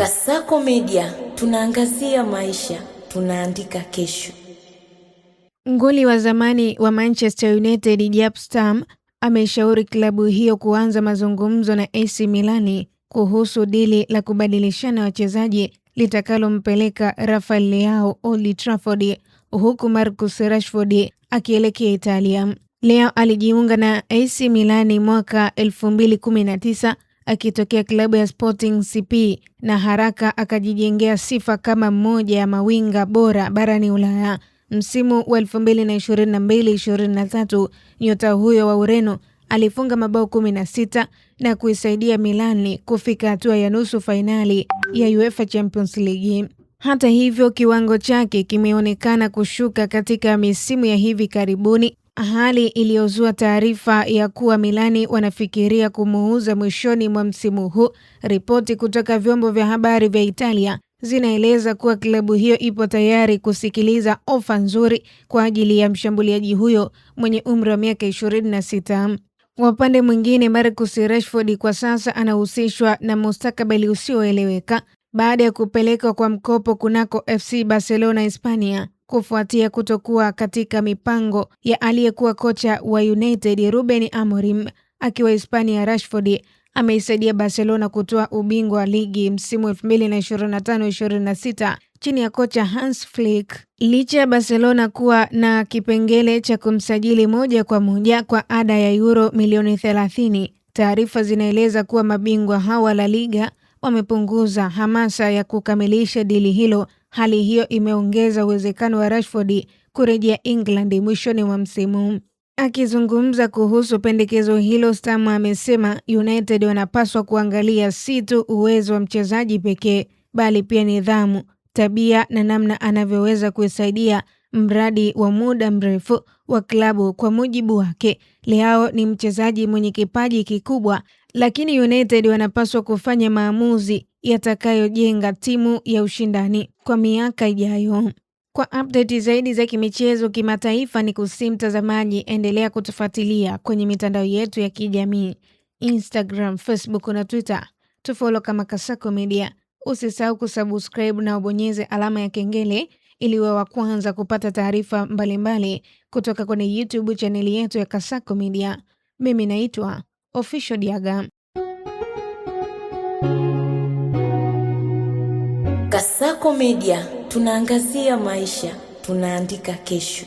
Kasako Media, tunaangazia maisha, tunaandika kesho. Nguli wa zamani wa Manchester United Jaap Stam ameshauri klabu hiyo kuanza mazungumzo na AC Milan kuhusu dili la kubadilishana wachezaji litakalompeleka Rafael Leao Old Trafford, huku Marcus Rashford akielekea Italia. Leao alijiunga na AC Milan mwaka 2019 akitokea klabu ya Sporting CP na haraka akajijengea sifa kama mmoja ya mawinga bora barani Ulaya. Msimu wa 2022-2023 nyota huyo wa Ureno alifunga mabao 16 na kuisaidia Milan kufika hatua ya nusu fainali ya UEFA Champions League. Hata hivyo, kiwango chake kimeonekana kushuka katika misimu ya hivi karibuni, hali iliyozua taarifa ya kuwa Milani wanafikiria kumuuza mwishoni mwa msimu huu. Ripoti kutoka vyombo vya habari vya Italia zinaeleza kuwa klabu hiyo ipo tayari kusikiliza ofa nzuri kwa ajili ya mshambuliaji huyo mwenye umri wa miaka 26. Kwa upande mwingine, Marcus Rashford kwa sasa anahusishwa na mustakabali usioeleweka baada ya kupelekwa kwa mkopo kunako FC Barcelona Hispania kufuatia kutokuwa katika mipango ya aliyekuwa kocha wa United Ruben Amorim. Akiwa Hispania, Rashford ameisaidia Barcelona kutoa ubingwa wa ligi msimu 2025-26 chini ya kocha Hans Flick. Licha ya Barcelona kuwa na kipengele cha kumsajili moja kwa moja kwa ada ya euro milioni 30, taarifa zinaeleza kuwa mabingwa hawa La Liga wamepunguza hamasa ya kukamilisha dili hilo. Hali hiyo imeongeza uwezekano wa Rashford kurejea England mwishoni mwa msimu. Akizungumza kuhusu pendekezo hilo, Stam amesema United wanapaswa kuangalia si tu uwezo wa mchezaji pekee, bali pia nidhamu, tabia na namna anavyoweza kuisaidia mradi wa muda mrefu wa klabu. Kwa mujibu wake, Leao ni mchezaji mwenye kipaji kikubwa, lakini United wanapaswa kufanya maamuzi yatakayojenga timu ya ushindani kwa miaka ijayo. Kwa update zaidi za kimichezo kimataifa, ni kusihi mtazamaji, endelea kutufuatilia kwenye mitandao yetu ya kijamii Instagram, Facebook na Twitter. Tufollow kama Kasako Media. Usisahau kusubscribe na ubonyeze alama ya kengele ili uwe wa kwanza kupata taarifa mbalimbali kutoka kwenye YouTube chaneli yetu ya Kasako Media. Mimi naitwa Official Diaga. Kasako Media, tunaangazia maisha, tunaandika kesho.